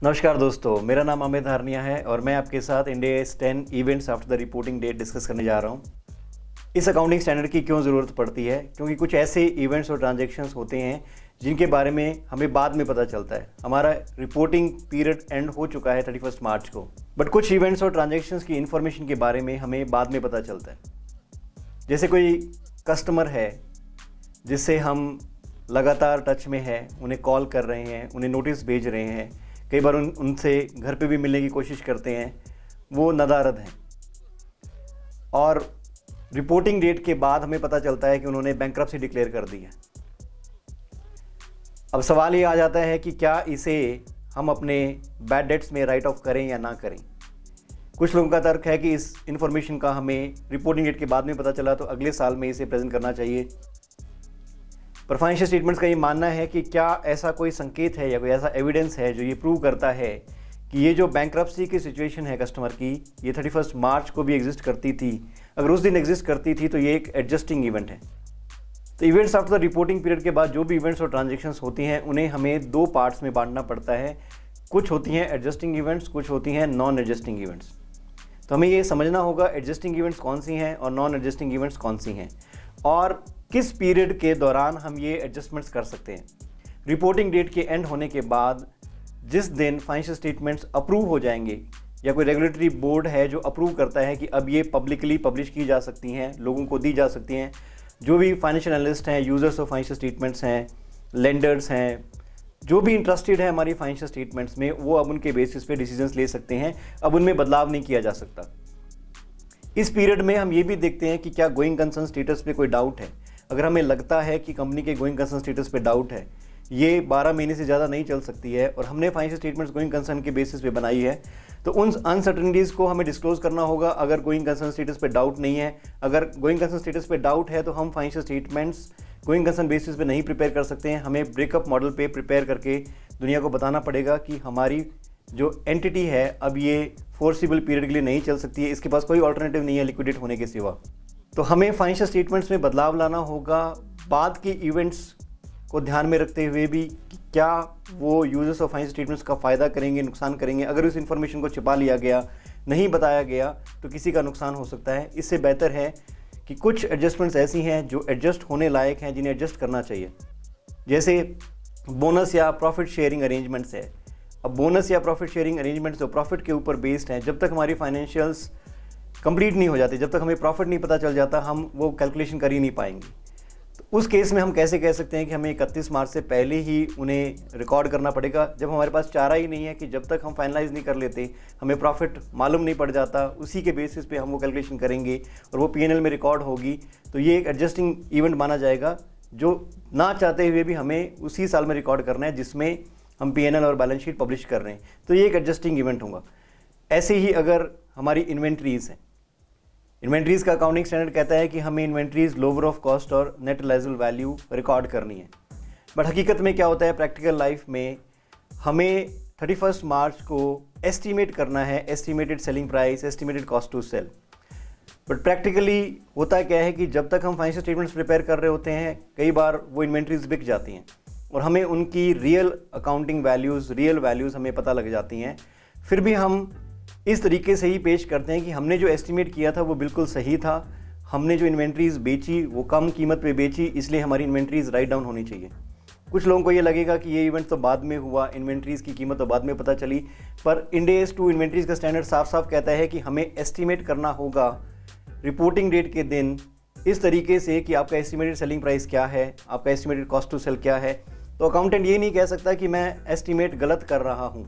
नमस्कार दोस्तों, मेरा नाम अमित हारनिया है और मैं आपके साथ India 10 events after the reporting date discuss करने जा रहा हूँ। इस अकाउंटिंग स्टैंडर्ड की क्यों ज़रूरत पड़ती है? क्योंकि कुछ ऐसे इवेंट्स और ट्रांजैक्शंस होते हैं जिनके बारे में हमें बाद में पता चलता है। हमारा रिपोर्टिंग पीरियड एंड हो चुका है 31 मार्च को, बट कुछ इवेंट्स और ट्रांजैक्शंस की इन्फॉर्मेशन के बारे में हमें बाद में पता चलता है। जैसे कोई कस्टमर है जिससे हम लगातार टच में है, उन्हें कॉल कर रहे हैं, उन्हें नोटिस भेज रहे हैं, कई बार उनसे घर पे भी मिलने की कोशिश करते हैं, वो नदारद हैं और रिपोर्टिंग डेट के बाद हमें पता चलता है कि उन्होंने बैंकरप्सी डिक्लेयर कर दी है। अब सवाल ये आ जाता है कि क्या इसे हम अपने बैड डेट्स में राइट ऑफ करें या ना करें। कुछ लोगों का तर्क है कि इस इन्फॉर्मेशन का हमें रिपोर्टिंग डेट के बाद में पता चला तो अगले साल में इसे प्रेजेंट करना चाहिए। पर फाइनेंशियल स्टेटमेंट्स का ये मानना है कि क्या ऐसा कोई संकेत है या कोई ऐसा एविडेंस है जो ये प्रूव करता है कि ये जो बैंकरप्सी की सिचुएशन है कस्टमर की, ये 31 मार्च को भी एग्जिस्ट करती थी। अगर उस दिन एग्जिस्ट करती थी तो ये एक एडजस्टिंग इवेंट है। तो events after the reporting period के बाद जो भी इवेंट्स और ट्रांजेक्शन्स होती हैं उन्हें हमें दो पार्ट्स में बांटना पड़ता है। कुछ होती हैं एडजस्टिंग इवेंट्स, कुछ होती हैं नॉन एडजस्टिंग इवेंट्स। तो हमें ये समझना होगा एडजस्टिंग इवेंट्स कौन सी हैं और नॉन एडजस्टिंग इवेंट्स कौन सी हैं और किस पीरियड के दौरान हम ये एडजस्टमेंट्स कर सकते हैं। रिपोर्टिंग डेट के एंड होने के बाद जिस दिन फाइनेंशियल स्टेटमेंट्स अप्रूव हो जाएंगे या कोई रेगुलेटरी बोर्ड है जो अप्रूव करता है कि अब ये पब्लिकली पब्लिश की जा सकती हैं, लोगों को दी जा सकती हैं, जो भी फाइनेंशियल एनालिस्ट हैं, यूजर्स ऑफ फाइनेंशियल स्टेटमेंट्स हैं, लेंडर्स हैं, जो भी इंटरेस्टेड है हमारी फाइनेंशियल स्टेटमेंट्स में, वो अब उनके बेसिस पे डिसीजंस ले सकते हैं। अब उनमें बदलाव नहीं किया जा सकता। इस पीरियड में हम ये भी देखते हैं कि क्या गोइंग कंसर्न स्टेटस पे कोई डाउट है। अगर हमें लगता है कि कंपनी के गोइंग कंसर्न स्टेटस पे डाउट है, ये 12 महीने से ज़्यादा नहीं चल सकती है और हमने फाइनेंशियल स्टेटमेंट्स गोइंग कंसर्न के बेसिस पे बनाई है, तो उन अनसर्टनिटीज़ को हमें डिस्क्लोज करना होगा। अगर गोइंग कंसर्न स्टेटस पे डाउट नहीं है, अगर गोइंग कंसर्न स्टेटस पे डाउट है तो हम financial statements going concern basis पे नहीं प्रिपेयर कर सकते हैं। हमें ब्रेकअप मॉडल पे प्रिपेयर करके दुनिया को बताना पड़ेगा कि हमारी जो एंटिटी है अब ये फोर्सिबल पीरियड के लिए नहीं चल सकती है, इसके पास कोई ऑल्टरनेटिव नहीं है लिक्विडेट होने के सिवा। तो हमें फाइनेंशियल स्टेटमेंट्स में बदलाव लाना होगा बाद के इवेंट्स को ध्यान में रखते हुए भी कि क्या वो यूजर्स ऑफ फाइनेंशियल स्टेटमेंट्स का फ़ायदा करेंगे, नुकसान करेंगे। अगर उस इन्फॉर्मेशन को छिपा लिया गया, नहीं बताया गया, तो किसी का नुकसान हो सकता है। इससे बेहतर है कि कुछ एडजस्टमेंट्स ऐसी हैं जो एडजस्ट होने लायक हैं, जिन्हें एडजस्ट करना चाहिए। जैसे बोनस या प्रॉफिट शेयरिंग अरेंजमेंट्स है। अब बोनस या प्रॉफिट शेयरिंग अरेंजमेंट्स जो प्रॉफिट के ऊपर बेस्ड हैं, जब तक हमारी फाइनेंशियल्स कंप्लीट नहीं हो जाती, जब तक हमें प्रॉफिट नहीं पता चल जाता, हम वो कैलकुलेशन कर ही नहीं पाएंगे। तो उस केस में हम कैसे कह सकते हैं कि हमें 31 मार्च से पहले ही उन्हें रिकॉर्ड करना पड़ेगा, जब हमारे पास चारा ही नहीं है कि जब तक हम फाइनलाइज नहीं कर लेते, हमें प्रॉफिट मालूम नहीं पड़ जाता, उसी के बेसिस पे हम वो कैलकुलेशन करेंगे और वो पीएनएल में रिकॉर्ड होगी। तो ये एक एडजस्टिंग इवेंट माना जाएगा जो ना चाहते हुए भी हमें उसी साल में रिकॉर्ड करना है जिसमें हम पीएनएल और बैलेंस शीट पब्लिश कर रहे हैं। तो ये एक एडजस्टिंग इवेंट होगा। ऐसे ही अगर हमारी इन्वेंट्रीज़ हैं, इन्वेंट्रीज़ का अकाउंटिंग स्टैंडर्ड कहता है कि हमें इन्वेंट्रीज़ लोअर ऑफ कॉस्ट और नेट रियलाइजेबल वैल्यू रिकॉर्ड करनी है। बट हकीकत में क्या होता है, प्रैक्टिकल लाइफ में हमें 31 मार्च को एस्टीमेट करना है, estimated selling price, estimated cost to sell. But practically होता क्या है कि जब तक हम फाइनेंशियल स्टेटमेंट्स प्रिपेयर कर रहे होते हैं, कई बार वो इन्वेंट्रीज बिक जाती हैं और हमें उनकी real accounting values, real values हमें पता लग जाती हैं। फिर भी हम इस तरीके से ही पेश करते हैं कि हमने जो एस्टीमेट किया था वो बिल्कुल सही था, हमने जो इन्वेंट्रीज़ बेची वो कम कीमत पे बेची, इसलिए हमारी इन्वेंट्रीज़ राइट डाउन होनी चाहिए। कुछ लोगों को ये लगेगा कि ये इवेंट तो बाद में हुआ, इन्वेंट्रीज़ की कीमत तो बाद में पता चली, पर इंड AS 2 इन्वेंट्रीज़ का स्टैंडर्ड साफ साफ कहता है कि हमें एस्टीमेट करना होगा रिपोर्टिंग डेट के दिन इस तरीके से कि आपका एस्टीमेटेड सेलिंग प्राइस क्या है, आपका एस्टीमेटेड कॉस्ट टू सेल क्या है। तो अकाउंटेंट ये नहीं कह सकता कि मैं एस्टीमेट गलत कर रहा हूँ,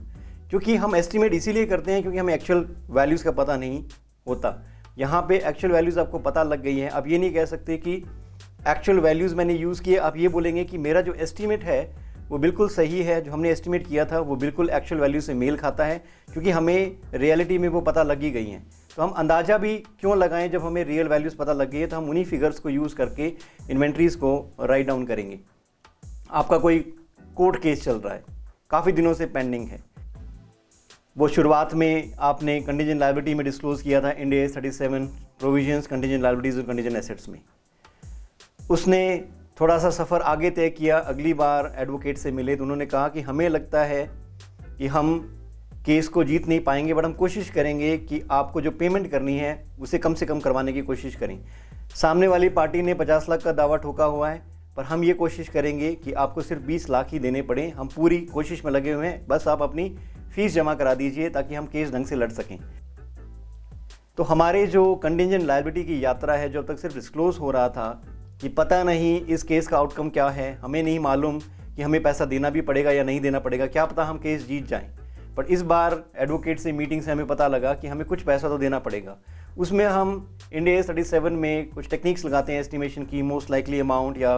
क्योंकि हम एस्टीमेट इसीलिए करते हैं क्योंकि हमें एक्चुअल वैल्यूज़ का पता नहीं होता। यहाँ पे एक्चुअल वैल्यूज़ आपको पता लग गई हैं। अब ये नहीं कह सकते कि एक्चुअल वैल्यूज़ मैंने यूज़ किए, आप ये बोलेंगे कि मेरा जो एस्टीमेट है वो बिल्कुल सही है, जो हमने एस्टीमेट किया था वो बिल्कुल एक्चुअल वैल्यू से मेल खाता है, क्योंकि हमें रियलिटी में वो पता लग ही गई हैं। तो हम अंदाज़ा भी क्यों लगाएं, जब हमें रियल वैल्यूज़ पता लग गई है तो हम उन्हीं फिगर्स को यूज़ करके इन्वेंट्रीज़ को राइट डाउन करेंगे। आपका कोई कोर्ट केस चल रहा है, काफ़ी दिनों से पेंडिंग है, वो शुरुआत में आपने कंटीजेंट लायबिलिटी में डिस्क्लोज किया था Ind AS 37 provisions contingent liabilities और कंटीजेंट एसेट्स में। उसने थोड़ा सा सफ़र आगे तय किया, अगली बार एडवोकेट से मिले तो उन्होंने कहा कि हमें लगता है कि हम केस को जीत नहीं पाएंगे, बट हम कोशिश करेंगे कि आपको जो पेमेंट करनी है उसे कम से कम करवाने की कोशिश करें। सामने वाली पार्टी ने 50 लाख का दावा ठोका हुआ है, पर हम ये कोशिश करेंगे कि आपको सिर्फ 20 लाख ही देने पड़े। हम पूरी कोशिश में लगे हुए हैं, बस आप अपनी फीस जमा करा दीजिए ताकि हम केस ढंग से लड़ सकें। तो हमारे जो कंटिंजेंट लायबिलिटी की यात्रा है, जो अब तक सिर्फ डिस्क्लोज हो रहा था कि पता नहीं इस केस का आउटकम क्या है, हमें नहीं मालूम कि हमें पैसा देना भी पड़ेगा या नहीं देना पड़ेगा, क्या पता हम केस जीत जाएं। बट इस बार एडवोकेट से मीटिंग से हमें पता लगा कि हमें कुछ पैसा तो देना पड़ेगा। उसमें हम इंडिया 37 में कुछ टेक्निक्स लगाते हैं एस्टिमेशन की, मोस्ट लाइकली अमाउंट या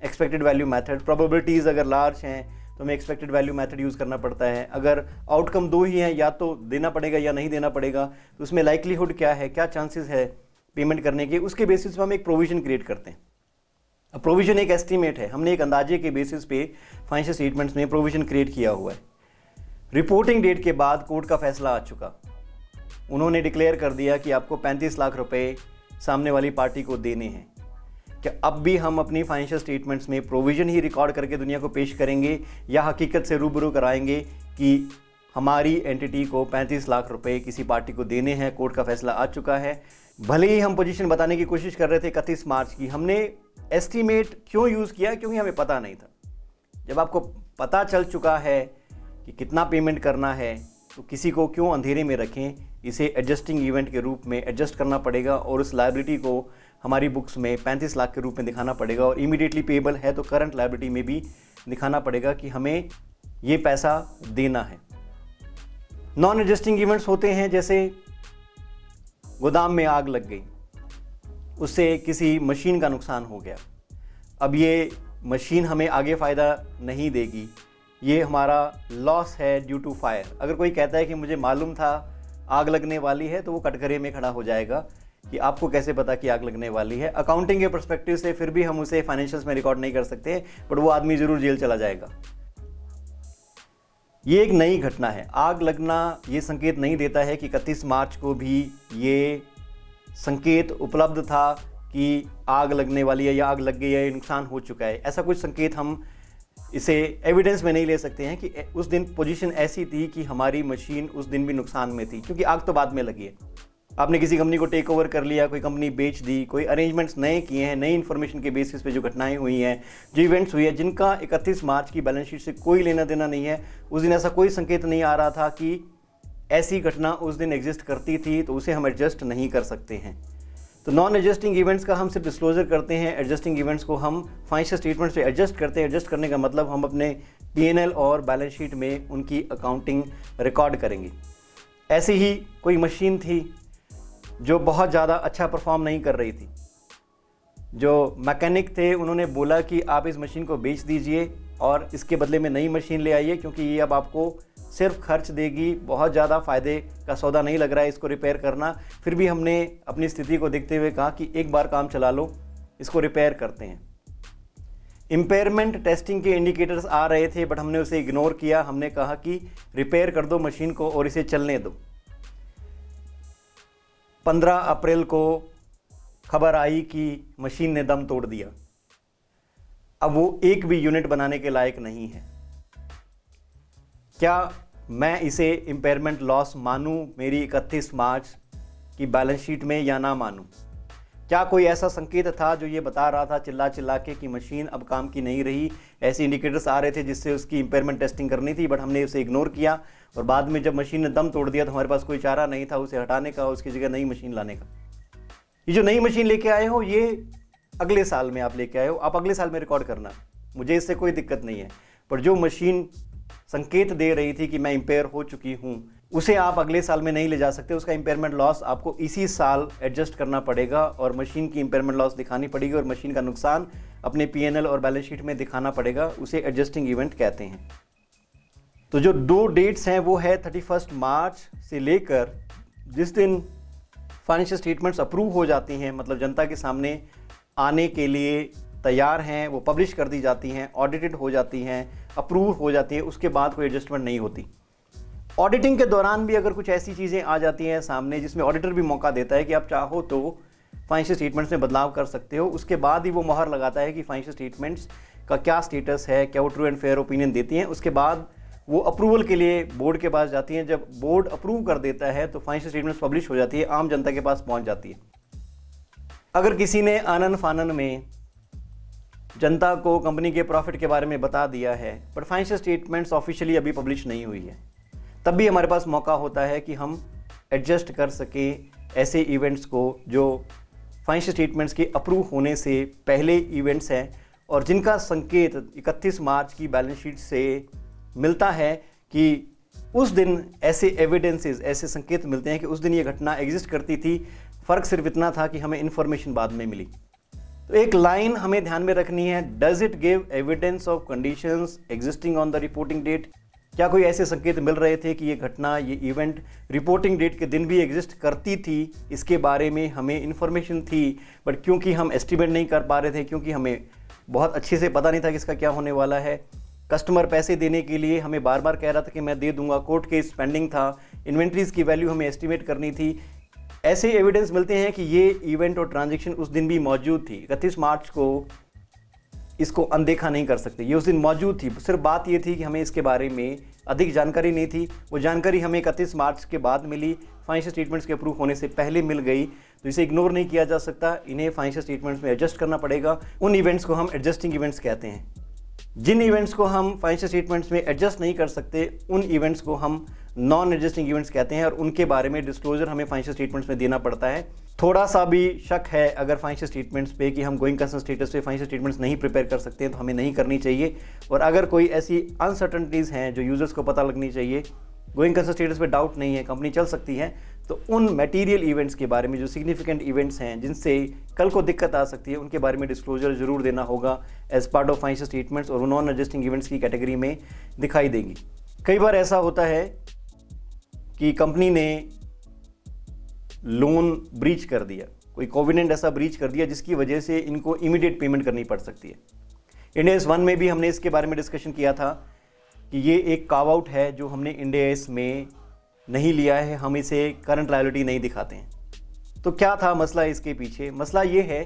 एक्सपेक्टेड वैल्यू मेथड। प्रोबेबिलिटीज़ अगर लार्ज हैं तो हमें एक्सपेक्टेड वैल्यू मेथड यूज़ करना पड़ता है। अगर आउटकम दो ही हैं, या तो देना पड़ेगा या नहीं देना पड़ेगा, तो उसमें लाइकलीहुड क्या है, क्या चांसेस है पेमेंट करने के, उसके बेसिस पर हम एक प्रोविजन क्रिएट करते हैं। अब प्रोविजन एक एस्टीमेट है, हमने एक अंदाजे के बेसिस पे फाइनेंशियल स्टेटमेंट्स में प्रोविजन क्रिएट किया हुआ है। रिपोर्टिंग डेट के बाद कोर्ट का फैसला आ चुका, उन्होंने डिक्लेयर कर दिया कि आपको 35 लाख रुपए सामने वाली पार्टी को देने हैं। क्या अब भी हम अपनी फाइनेंशियल स्टेटमेंट्स में प्रोविजन ही रिकॉर्ड करके दुनिया को पेश करेंगे, या हकीकत से रूबरू कराएंगे कि हमारी एंटिटी को 35 लाख रुपए किसी पार्टी को देने हैं, कोर्ट का फैसला आ चुका है। भले ही हम पोजीशन बताने की कोशिश कर रहे थे 31 मार्च की, हमने एस्टीमेट क्यों यूज़ किया, क्योंकि हमें पता नहीं था। जब आपको पता चल चुका है कि कितना पेमेंट करना है, तो किसी को क्यों अंधेरे में रखें, इसे एडजस्टिंग इवेंट के रूप में एडजस्ट करना पड़ेगा और उस लायबिलिटी को हमारी बुक्स में 35 लाख के रूप में दिखाना पड़ेगा, और इमीडिएटली पेएबल है तो करंट लायबिलिटी में भी दिखाना पड़ेगा कि हमें ये पैसा देना है। नॉन एडजस्टिंग इवेंट्स होते हैं, जैसे गोदाम में आग लग गई, उससे किसी मशीन का नुकसान हो गया। अब ये मशीन हमें आगे फ़ायदा नहीं देगी, ये हमारा लॉस है ड्यू टू फायर। अगर कोई कहता है कि मुझे मालूम था आग लगने वाली है, तो वो कटघरे में खड़ा हो जाएगा कि आपको कैसे पता कि आग लगने वाली है। अकाउंटिंग के पर्सपेक्टिव से फिर भी हम उसे फाइनेंशियल्स में रिकॉर्ड नहीं कर सकते, बट वो आदमी ज़रूर जेल चला जाएगा। ये एक नई घटना है। आग लगना ये संकेत नहीं देता है कि 31 मार्च को भी ये संकेत उपलब्ध था कि आग लगने वाली है या आग लग गई है, ये नुकसान हो चुका है। ऐसा कुछ संकेत हम इसे एविडेंस में नहीं ले सकते हैं कि उस दिन पोजीशन ऐसी थी कि हमारी मशीन उस दिन भी नुकसान में थी, क्योंकि आग तो बाद में लगी है। आपने किसी कंपनी को टेक ओवर कर लिया, कोई कंपनी बेच दी, कोई अरेंजमेंट्स नए किए हैं, नई इन्फॉर्मेशन के बेसिस पे जो घटनाएं हुई हैं, जो इवेंट्स हुई है, जिनका 31 मार्च की बैलेंस शीट से कोई लेना देना नहीं है। उस दिन ऐसा कोई संकेत नहीं आ रहा था कि ऐसी घटना उस दिन एग्जिस्ट करती थी, तो उसे हम एडजस्ट नहीं कर सकते हैं। तो नॉन एडजस्टिंग इवेंट्स का हम सिर्फ डिस्क्लोजर करते हैं, एडजस्टिंग इवेंट्स को हम फाइनेंशियल स्टेटमेंट से एडजस्ट करते हैं। एडजस्ट करने का मतलब हम अपने P&L और बैलेंस शीट में उनकी अकाउंटिंग रिकॉर्ड करेंगे। ऐसी ही कोई मशीन थी जो बहुत ज़्यादा अच्छा परफॉर्म नहीं कर रही थी। जो मैकेनिक थे उन्होंने बोला कि आप इस मशीन को बेच दीजिए और इसके बदले में नई मशीन ले आइए, क्योंकि ये अब आपको सिर्फ खर्च देगी, बहुत ज़्यादा फ़ायदे का सौदा नहीं लग रहा है इसको रिपेयर करना। फिर भी हमने अपनी स्थिति को देखते हुए कहा कि एक बार काम चला लो, इसको रिपेयर करते हैं। इम्पेयरमेंट टेस्टिंग के इंडिकेटर्स आ रहे थे, बट हमने उसे इग्नोर किया। हमने कहा कि रिपेयर कर दो मशीन को और इसे चलने दो। 15 अप्रैल को खबर आई कि मशीन ने दम तोड़ दिया, अब वो एक भी यूनिट बनाने के लायक नहीं है। क्या मैं इसे इम्पेयरमेंट लॉस मानूं मेरी 31 मार्च की बैलेंस शीट में, या ना मानूं? क्या कोई ऐसा संकेत था जो ये बता रहा था चिल्ला चिल्ला के कि मशीन अब काम की नहीं रही? ऐसे इंडिकेटर्स आ रहे थे जिससे उसकी इम्पेयरमेंट टेस्टिंग करनी थी, बट हमने उसे इग्नोर किया, और बाद में जब मशीन ने दम तोड़ दिया तो हमारे पास कोई चारा नहीं था उसे हटाने का, उसकी जगह नई मशीन लाने का। ये जो नई मशीन लेके आए हो, ये अगले साल में आप लेके आए हो, आप अगले साल में रिकॉर्ड करना, मुझे इससे कोई दिक्कत नहीं है। पर जो मशीन संकेत दे रही थी कि मैं इम्पेयर हो चुकी हूँ, उसे आप अगले साल में नहीं ले जा सकते। उसका इम्पेयरमेंट लॉस आपको इसी साल एडजस्ट करना पड़ेगा और मशीन की इम्पेयरमेंट लॉस दिखानी पड़ेगी और मशीन का नुकसान अपने P&L और बैलेंस शीट में दिखाना पड़ेगा। उसे एडजस्टिंग इवेंट कहते हैं। तो जो 2 डेट्स हैं वो है 31 मार्च से लेकर जिस दिन फाइनेंशियल स्टेटमेंट्स अप्रूव हो जाती हैं, मतलब जनता के सामने आने के लिए तैयार हैं, वो पब्लिश कर दी जाती हैं, ऑडिटेड हो जाती हैं, अप्रूव हो जाती है, उसके बाद कोई एडजस्टमेंट नहीं होती। ऑडिटिंग के दौरान भी अगर कुछ ऐसी चीज़ें आ जाती हैं सामने जिसमें ऑडिटर भी मौका देता है कि आप चाहो तो फाइनेंशियल स्टेटमेंट्स में बदलाव कर सकते हो, उसके बाद ही वो मोहर लगाता है कि फाइनेंशियल स्टेटमेंट्स का क्या स्टेटस है, क्या वो ट्रू एंड फेयर ओपिनियन देती हैं, उसके बाद वो अप्रूवल के लिए बोर्ड के पास जाती हैं। जब बोर्ड अप्रूव कर देता है तो फाइनेंशियल स्टेटमेंट्स पब्लिश हो जाती है, आम जनता के पास पहुंच जाती है। अगर किसी ने आनन फानन में जनता को कंपनी के प्रॉफिट के बारे में बता दिया है बट फाइनेंशियल स्टेटमेंट्स ऑफिशियली अभी पब्लिश नहीं हुई है, तब भी हमारे पास मौका होता है कि हम एडजस्ट कर सके ऐसे इवेंट्स को जो फाइनेंशियल स्टेटमेंट्स के अप्रूव होने से पहले इवेंट्स हैं और जिनका संकेत 31 मार्च की बैलेंस शीट से मिलता है कि उस दिन ऐसे एविडेंसेस, ऐसे संकेत मिलते हैं कि उस दिन ये घटना एग्जिस्ट करती थी। फ़र्क सिर्फ इतना था कि हमें इन्फॉर्मेशन बाद में मिली। तो एक लाइन हमें ध्यान में रखनी है, does it give evidence of conditions existing on the reporting date. क्या कोई ऐसे संकेत मिल रहे थे कि ये घटना, ये इवेंट रिपोर्टिंग डेट के दिन भी एग्जिस्ट करती थी, इसके बारे में हमें इन्फॉर्मेशन थी बट क्योंकि हम एस्टिमेट नहीं कर पा रहे थे, क्योंकि हमें बहुत अच्छे से पता नहीं था कि इसका क्या होने वाला है। कस्टमर पैसे देने के लिए हमें बार बार कह रहा था कि मैं दे दूंगा, कोर्ट केस पेंडिंग था, इन्वेंट्रीज की वैल्यू हमें एस्टिमेट करनी थी। ऐसे एविडेंस मिलते हैं कि ये इवेंट और ट्रांजैक्शन उस दिन भी मौजूद थी। 31 मार्च को इसको अनदेखा नहीं कर सकते, ये उस दिन मौजूद थी। सिर्फ बात ये थी कि हमें इसके बारे में अधिक जानकारी नहीं थी। वो जानकारी हमें 31 मार्च के बाद मिली, फाइनेंशियल स्टेटमेंट्स के अप्रूव होने से पहले मिल गई, तो इसे इग्नोर नहीं किया जा सकता। इन्हें फाइनेंशियल स्टेटमेंट्स में एडजस्ट करना पड़ेगा। उन इवेंट्स को हम एडजस्टिंग इवेंट्स कहते हैं। जिन इवेंट्स को हम फाइनेंशियल स्टेटमेंट्स में एडजस्ट नहीं कर सकते उन इवेंट्स को हम नॉन एडजस्टिंग इवेंट्स कहते हैं और उनके बारे में डिस्क्लोजर हमें फाइनेंशियल स्टेटमेंट्स में देना पड़ता है। थोड़ा सा भी शक है अगर फाइनेंशियल स्टेटमेंट्स पे कि हम गोइंग कंसर्न स्टेटस पे फाइनेंशियल स्टेटमेंट्स नहीं प्रिपेयर कर सकते हैं तो हमें नहीं करनी चाहिए। और अगर कोई ऐसी अनसर्टनिटीज़ हैं जो यूजर्स को पता लगनी चाहिए, गोइंग कंसर्न स्टेटस पे डाउट नहीं है, कंपनी चल सकती है, तो उन मटेरियल इवेंट्स के बारे में जो सिग्निफिकेंट इवेंट्स हैं जिनसे कल को दिक्कत आ सकती है, उनके बारे में डिस्क्लोजर जरूर देना होगा as part of financial statements और नॉन एडजस्टिंग इवेंट्स की कैटेगरी में दिखाई देंगी। कई बार ऐसा होता है कि कंपनी ने लोन ब्रीच कर दिया, कोई कोविनेंट ऐसा ब्रीच कर दिया जिसकी वजह से इनको इमीडिएट पेमेंट करनी पड़ सकती है। इंड AS 1 में भी हमने इसके बारे में डिस्कशन किया था कि ये एक कार्व आउट है जो हमने इंड AS में नहीं लिया है, हम इसे करंट लायबिलिटी नहीं दिखाते हैं। तो क्या था मसला इसके पीछे? मसला ये है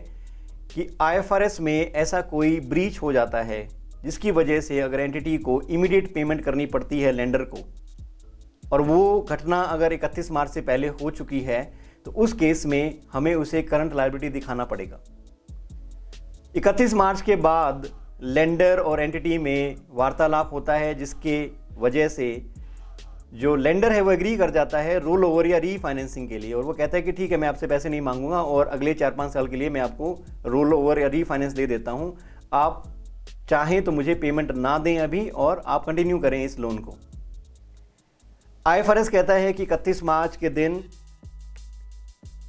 कि IFRS में ऐसा कोई ब्रीच हो जाता है जिसकी वजह से अगर एंटिटी को इमीडिएट पेमेंट करनी पड़ती है लेंडर को, और वो घटना अगर 31 मार्च से पहले हो चुकी है तो उस केस में हमें उसे करंट लायबिलिटी दिखाना पड़ेगा। 31 मार्च के बाद लेंडर और एंटिटी में वार्तालाप होता है जिसके वजह से जो लेंडर है वो एग्री कर जाता है रोल ओवर या रीफाइनेंसिंग के लिए, और वो कहता है कि ठीक है मैं आपसे पैसे नहीं मांगूंगा और अगले 4-5 साल के लिए मैं आपको रोल ओवर या रीफाइनेंस दे देता हूं, आप चाहें तो मुझे पेमेंट ना दें अभी और आप कंटिन्यू करें इस लोन को। IFRS कहता है कि 31 मार्च के दिन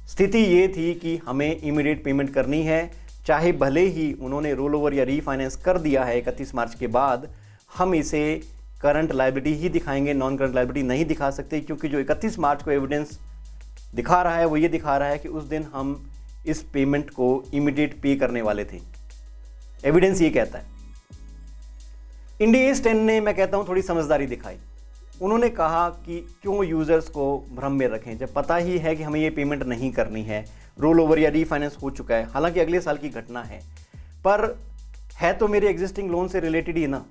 स्थिति ये थी कि हमें इमीडिएट पेमेंट करनी है, चाहे भले ही उन्होंने रोल ओवर या रीफाइनेंस कर दिया है 31 मार्च के बाद, हम इसे करंट लायबिलिटी ही दिखाएंगे, नॉन करंट लायबिलिटी नहीं दिखा सकते, क्योंकि जो 31 मार्च को एविडेंस दिखा रहा है वो ये दिखा रहा है कि उस दिन हम इस पेमेंट को इमीडिएट पे करने वाले थे। एविडेंस ये कहता है। इंड AS 10 ने, मैं कहता हूँ, थोड़ी समझदारी दिखाई। उन्होंने कहा कि क्यों यूजर्स को भ्रम में रखें जब पता ही है कि हमें ये पेमेंट नहीं करनी है, रोल ओवर या रीफाइनेंस हो चुका है, हालांकि अगले साल की घटना है, पर है तो मेरे एग्जिस्टिंग लोन से रिलेटेड ही ना,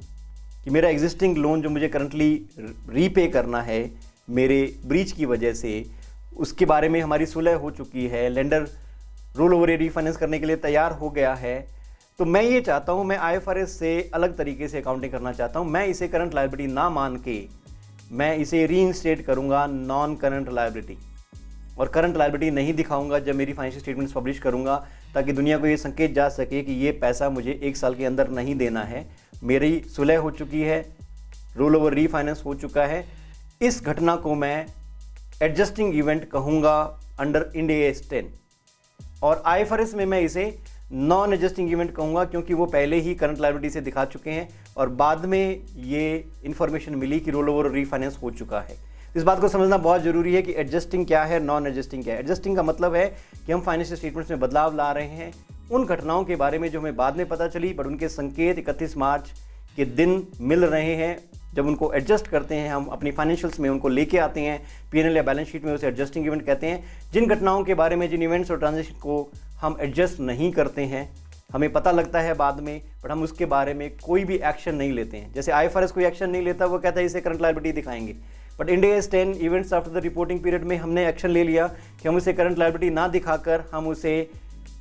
कि मेरा एग्जिस्टिंग लोन जो मुझे करंटली रीपे करना है मेरे ब्रीच की वजह से, उसके बारे में हमारी सुलह हो चुकी है, लेंडर रोल ओवर या रीफाइनेंस करने के लिए तैयार हो गया है। तो मैं ये चाहता हूँ, मैं IFRS से अलग तरीके से अकाउंटिंग करना चाहता हूँ। मैं इसे करंट लायबिलिटी ना मान के मैं इसे रीइंस्टेट करूँगा नॉन करंट लायबिलिटी, और करंट लायबिलिटी नहीं दिखाऊंगा जब मेरी फाइनेंशियल स्टेटमेंट्स पब्लिश करूँगा, ताकि दुनिया को ये संकेत जा सके कि ये पैसा मुझे 1 साल के अंदर नहीं देना है, मेरी सुलह हो चुकी है, रोल ओवर रीफाइनेंस हो चुका है। इस घटना को मैं एडजस्टिंग इवेंट कहूँगा अंडर इंड AS 10, और IFRS में मैं इसे नॉन एडजस्टिंग इवेंट कहूँगा, क्योंकि वो पहले ही करंट लायबिलिटी से दिखा चुके हैं और बाद में ये इन्फॉर्मेशन मिली कि रोल ओवर रीफाइनेंस हो चुका है। इस बात को समझना बहुत ज़रूरी है कि एडजस्टिंग क्या है, नॉन एडजस्टिंग क्या है। एडजस्टिंग का मतलब है कि हम फाइनेंशियल स्टेटमेंट्स में बदलाव ला रहे हैं उन घटनाओं के बारे में जो हमें बाद में पता चली, बट उनके संकेत 31 मार्च के दिन मिल रहे हैं। जब उनको एडजस्ट करते हैं, हम अपनी फाइनेंशियल्स में उनको लेके आते हैं, P&L या बैलेंस शीट में, उसे एडजस्टिंग इवेंट कहते हैं। जिन घटनाओं के बारे में, जिन इवेंट्स और ट्रांजेक्शन को हम एडजस्ट नहीं करते हैं, हमें पता लगता है बाद में, बट हम उसके बारे में कोई भी एक्शन नहीं लेते हैं। जैसे IFRS कोई एक्शन नहीं लेता, वो कहता है इसे करंट लायबिलिटी दिखाएंगे, but Ind AS 10 events after the reporting period में हमने एक्शन ले लिया कि हम उसे करंट लायबिलिटी ना दिखाकर हम उसे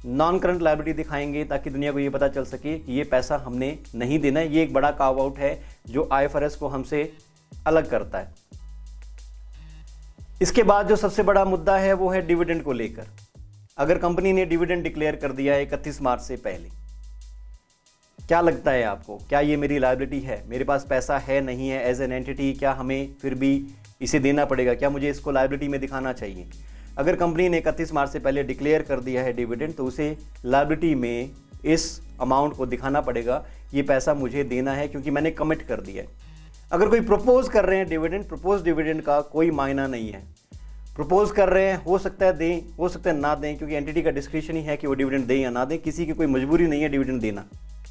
नॉन करंट लायबिलिटी दिखाएंगे, ताकि दुनिया को ये पता चल सके कि ये पैसा हमने नहीं देना है। ये एक बड़ा कार्व आउट है जो IFRS को हमसे अलग करता है। इसके बाद जो सबसे बड़ा मुद्दा है वो है डिविडेंड को लेकर। अगर कंपनी ने डिविडेंड डिक्लेयर कर दिया है 31 मार्च से पहले, क्या लगता है आपको, क्या ये मेरी लायबिलिटी है? मेरे पास पैसा है नहीं है एज एन एंटिटी, क्या हमें फिर भी इसे देना पड़ेगा? क्या मुझे इसको लायबिलिटी में दिखाना चाहिए? अगर कंपनी ने 31 मार्च से पहले डिक्लेयर कर दिया है डिविडेंड, तो उसे लायबिलिटी में इस अमाउंट को दिखाना पड़ेगा, ये पैसा मुझे देना है क्योंकि मैंने कमिट कर दिया है। अगर कोई प्रपोज कर रहे हैं डिविडेंड, प्रपोज डिविडेंड का कोई मायना नहीं है। प्रपोज कर रहे हैं, हो सकता है दें, हो सकता है ना दें, क्योंकि एंटिटी का डिस्क्रिप्शन ही है कि वो डिविडेंड दें या ना दें। किसी की कोई मजबूरी नहीं है डिविडेंड देना,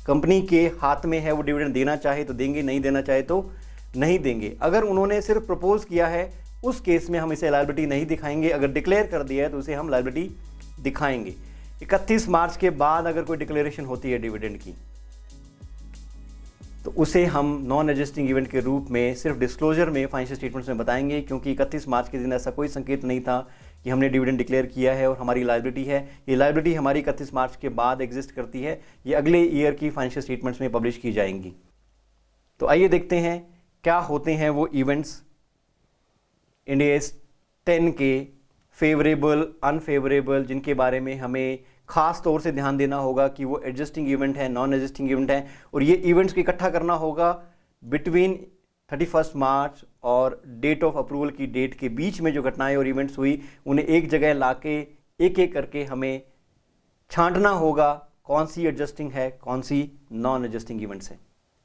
कंपनी के हाथ में है। वो डिविडेंड देना चाहे तो देंगे, नहीं देना चाहे तो नहीं देंगे। अगर उन्होंने सिर्फ प्रपोज किया है, उस केस में हम इसे लायबिलिटी नहीं दिखाएंगे। अगर डिक्लेयर कर दिया है तो उसे हम लायबिलिटी दिखाएंगे। 31 मार्च के बाद अगर कोई डिक्लेरेशन होती है डिविडेंड की, तो उसे हम नॉन एडजस्टिंग इवेंट के रूप में सिर्फ डिस्क्लोजर में फाइनेंशियल स्टेटमेंट्स में बताएंगे, क्योंकि 31 मार्च के दिन ऐसा कोई संकेत नहीं था कि हमने डिविडेंड डिक्लेयर किया है और हमारी लायबिलिटी है। ये लायबिलिटी हमारी 31 मार्च के बाद एग्जिस्ट करती है। ये अगले ईयर की फाइनेंशियल स्टेटमेंट्स में पब्लिश की जाएंगी। तो आइए देखते हैं क्या होते हैं वो इवेंट्स Ind AS 10 के फेवरेबल, अनफेवरेबल, जिनके बारे में हमें खास तौर से ध्यान देना होगा कि वो एडजस्टिंग इवेंट है, नॉन एडजस्टिंग इवेंट है। और ये इवेंट्स को इकट्ठा करना होगा बिटवीन 31 मार्च और डेट ऑफ अप्रूवल की डेट के बीच में जो घटनाएं और इवेंट्स हुई, उन्हें एक जगह लाके एक एक करके हमें छांटना होगा कौन सी एडजस्टिंग है, कौन सी नॉन एडजस्टिंग इवेंट्स है।